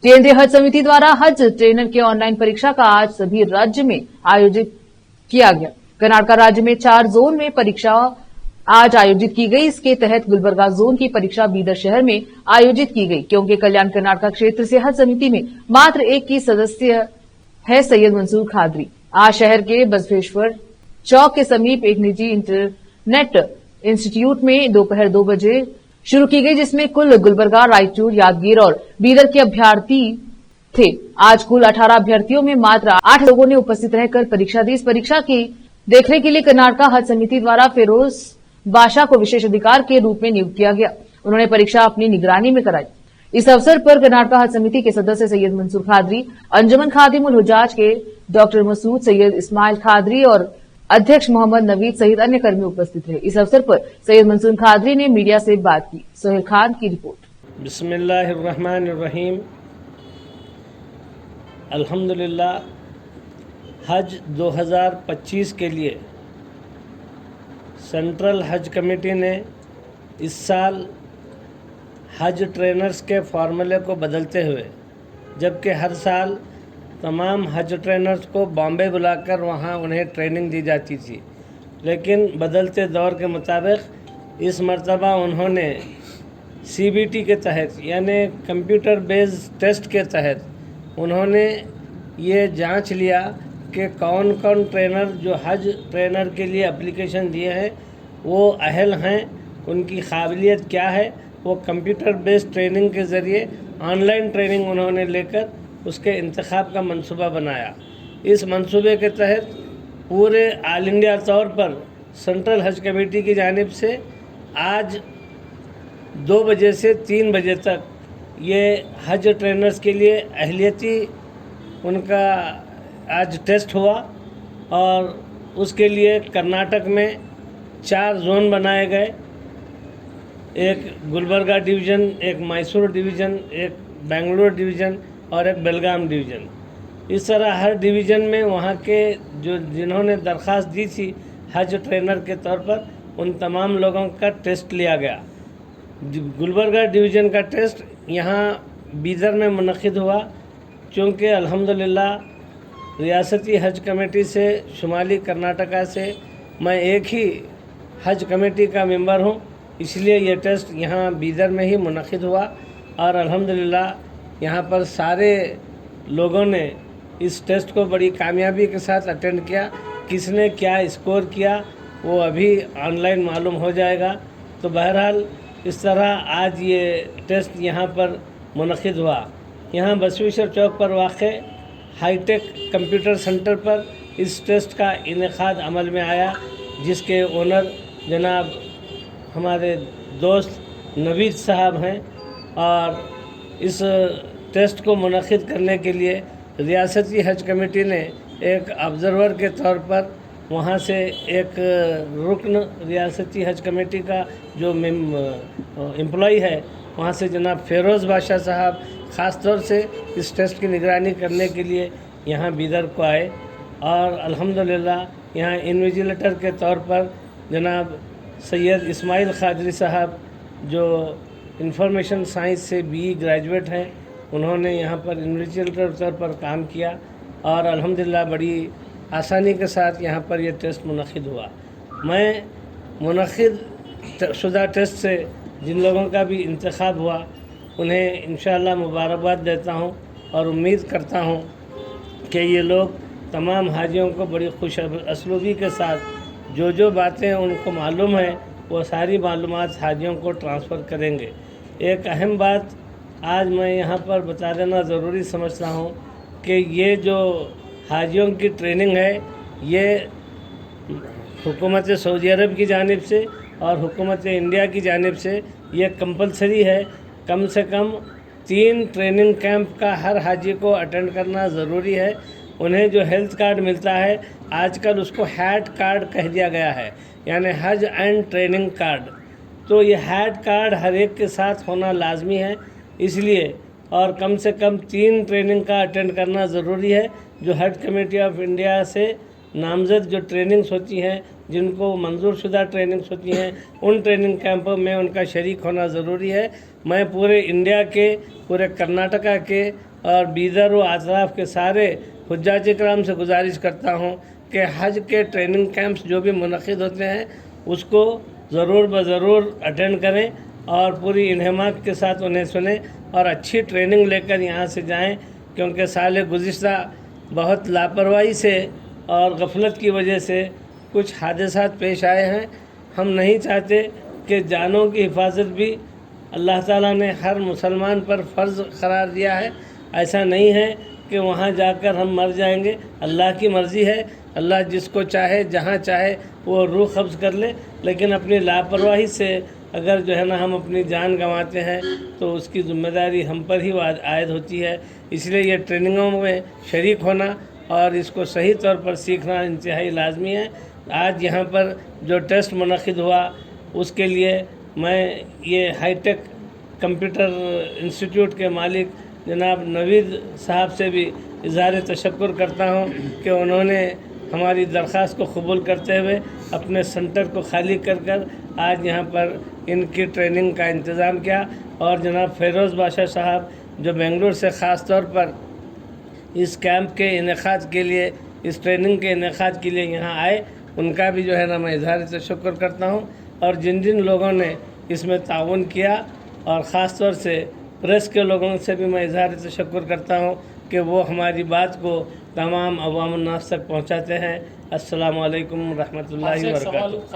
केंद्रीय हज समिति द्वारा हज ट्रेनर के ऑनलाइन परीक्षा का आज सभी राज्य में आयोजित किया गया। कर्नाटक राज्य में 4 जोन में परीक्षा आज आयोजित की गई। इसके तहत गुलबर्गा जोन की परीक्षा बीदर शहर में आयोजित की गई, क्योंकि कल्याण कर्नाटक क्षेत्र से हज समिति में मात्र एक ही सदस्य है, सैयद मंसूर खादरी। आज शहर के बसवेश्वर चौक के समीप एक निजी इंटरनेट इंस्टीट्यूट में दोपहर 2 बजे शुरू की गई, जिसमें कुल गुलबर्गा, रायचूर, यादगीर और बीदर के अभ्यर्थी थे। आज कुल 18 अभ्यर्थियों में मात्र 8 लोगों ने उपस्थित रहकर परीक्षा दी। इस परीक्षा की देखने के लिए कर्नाटक हज समिति द्वारा फिरोज बादशाह को विशेष अधिकार के रूप में नियुक्त किया गया। उन्होंने परीक्षा अपनी निगरानी में कराई। इस अवसर पर कर्नाटक हज समिति के सदस्य सैयद मंसूर खादरी, अंजुमन खादिमुल हुजाज के डॉक्टर मसूद, सैयद इस्माइल खादरी और अध्यक्ष मोहम्मद नवीद सहित अन्य कर्मी उपस्थित रहे। इस अवसर पर सैयद मंसूर खादरी ने मीडिया से बात की। सोहेल खान की रिपोर्ट। बिस्मिल्लाहिर्रहमानिर्रहीम। अल्हम्दुलिल्लाह, हज 2025 के लिए सेंट्रल हज कमेटी ने इस साल हज ट्रेनर्स के फार्मूले को बदलते हुए, जबकि हर साल तमाम हज ट्रेनर्स को बॉम्बे बुलाकर वहाँ उन्हें ट्रेनिंग दी जाती थी, लेकिन बदलते दौर के मुताबिक इस मर्तबा उन्होंने CBT के तहत, यानी कंप्यूटर बेस्ड टेस्ट के तहत उन्होंने ये जांच लिया कि कौन कौन ट्रेनर जो हज ट्रेनर के लिए एप्लीकेशन दिए हैं वो अहल हैं, उनकी काबिलियत क्या है। वो कंप्यूटर बेस्ड ट्रेनिंग के ज़रिए ऑनलाइन ट्रेनिंग उन्होंने लेकर उसके इंतखाब का मंसूबा बनाया। इस मंसूबे के तहत पूरे ऑल इंडिया तौर पर सेंट्रल हज कमेटी की जानिब से आज 2 बजे से 3 बजे तक ये हज ट्रेनर्स के लिए अहलियती उनका आज टेस्ट हुआ, और उसके लिए कर्नाटक में 4 जोन बनाए गए। एक गुलबर्गा डिवीज़न, एक मैसूर डिवीज़न, एक बेंगलुरु डिवीज़न और एक बेलगाम डिवीज़न। इस तरह हर डिवीज़न में वहाँ के जिन्होंने दरख्वास्त दी थी हज ट्रेनर के तौर पर, उन तमाम लोगों का टेस्ट लिया गया। गुलबर्गा डिवीज़न का टेस्ट यहाँ बीदर में मुनक़िद हुआ, चूँकि अल्हम्दुलिल्लाह रियासती हज कमेटी से शुमाली कर्नाटका से मैं एक ही हज कमेटी का मेंबर हूँ, इसलिए ये टेस्ट यहाँ बीदर में ही मुनक़िद हुआ। और अल्हम्दुलिल्लाह यहाँ पर सारे लोगों ने इस टेस्ट को बड़ी कामयाबी के साथ अटेंड किया। किसने क्या स्कोर किया वो अभी ऑनलाइन मालूम हो जाएगा। तो बहरहाल इस तरह आज ये टेस्ट यहाँ पर मुनक़िद हुआ। यहाँ बसवेश्वर चौक पर वाक़े हाईटेक कंप्यूटर सेंटर पर इस टेस्ट का इनेकाद अमल में आया, जिसके ओनर जनाब हमारे दोस्त नवीद साहब हैं। और इस टेस्ट को मुनक़िद करने के लिए रियासती हज कमेटी ने एक ऑब्ज़र्वर के तौर पर वहाँ से एक रुकन रियासती हज कमेटी का जो एम्प्लॉई है वहाँ से जनाब फिरोज़ बादशाह साहब ख़ास तौर से इस टेस्ट की निगरानी करने के लिए यहाँ बीदर को आए। और अल्हम्दुलिल्लाह यहाँ इन्विजिलेटर के तौर पर जनाब सैयद इस्माइल खादरी साहब जो इंफॉर्मेशन साइंस से BE ग्रेजुएट हैं, उन्होंने यहाँ पर इन्विजिलेटर के तौर पर काम किया और अल्हम्दुलिल्लाह बड़ी आसानी के साथ यहाँ पर यह टेस्ट मुनक़िद हुआ। मैं मुनक़िद शुदा टेस्ट से जिन लोगों का भी इंतखाब हुआ उन्हें इंशाअल्लाह मुबारकबाद देता हूँ और उम्मीद करता हूँ कि ये लोग तमाम हाजियों को बड़ी खुश असलूबी के साथ जो बातें उनको मालूम है वो सारी मालूमात हाजियों को ट्रांसफ़र करेंगे। एक अहम बात आज मैं यहाँ पर बता देना ज़रूरी समझता हूँ कि ये जो हाजियों की ट्रेनिंग है ये हुकूमत सऊदी अरब की जानिब से और हुकूमत इंडिया की जानिब से ये कंपलसरी है। कम से कम 3 ट्रेनिंग कैंप का हर हाजी को अटेंड करना ज़रूरी है। उन्हें जो हेल्थ कार्ड मिलता है आजकल उसको हैट कार्ड कह दिया गया है, यानी हज एंड ट्रेनिंग कार्ड। तो ये हैट कार्ड हर एक के साथ होना लाजमी है इसलिए, और कम से कम 3 ट्रेनिंग का अटेंड करना ज़रूरी है। जो हज कमेटी ऑफ इंडिया से नामज़द जो ट्रेनिंग्स होती हैं جن کو منظور شدہ ٹریننگس ہوتی ہیں ان ٹریننگ کیمپوں میں ان کا شریک ہونا ضروری ہے۔ میں پورے انڈیا کے، پورے کرناٹکا کے اور بیدر و اطراف کے سارے حجاج کرام سے گزارش کرتا ہوں کہ حج کے ٹریننگ کیمپس جو بھی منعقد ہوتے ہیں اس کو ضرور بضرور اٹینڈ کریں اور پوری انہماک کے ساتھ انہیں سنیں اور اچھی ٹریننگ لے کر یہاں سے جائیں، کیونکہ سال گزشتہ بہت لاپرواہی سے اور غفلت کی وجہ سے کچھ حادثات پیش آئے ہیں۔ ہم نہیں چاہتے کہ جانوں کی حفاظت بھی اللہ تعالیٰ نے ہر مسلمان پر فرض قرار دیا ہے۔ ایسا نہیں ہے کہ وہاں جا کر ہم مر جائیں گے، اللہ کی مرضی ہے، اللہ جس کو چاہے جہاں چاہے وہ روح قبض کر لے، لیکن اپنی لاپرواہی سے اگر جو ہے نا ہم اپنی جان گنواتے ہیں تو اس کی ذمہ داری ہم پر ہی عائد ہوتی ہے۔ اس لیے یہ ٹریننگوں میں شریک ہونا اور اس کو صحیح طور پر سیکھنا انتہائی لازمی ہے۔ آج یہاں پر جو ٹیسٹ منعقد ہوا اس کے لیے میں یہ ہائی ٹیک کمپیوٹر انسٹیٹیوٹ کے مالک جناب نوید صاحب سے بھی اظہار تشکر کرتا ہوں کہ انہوں نے ہماری درخواست کو قبول کرتے ہوئے اپنے سینٹر کو خالی کر آج یہاں پر ان کی ٹریننگ کا انتظام کیا، اور جناب فیروز بادشاہ صاحب جو بنگلور سے خاص طور پر اس کیمپ کے انعقاد کے لیے، اس ٹریننگ کے انعقاد کے لیے یہاں آئے، ان کا بھی جو ہے نا میں اظہار تشکر کرتا ہوں، اور جن لوگوں نے اس میں تعاون کیا اور خاص طور سے پریس کے لوگوں سے بھی میں اظہار تشکر کرتا ہوں کہ وہ ہماری بات کو تمام عوام الناس تک پہنچاتے ہیں۔ السلام علیکم ورحمۃ اللہ وبرکاتہ۔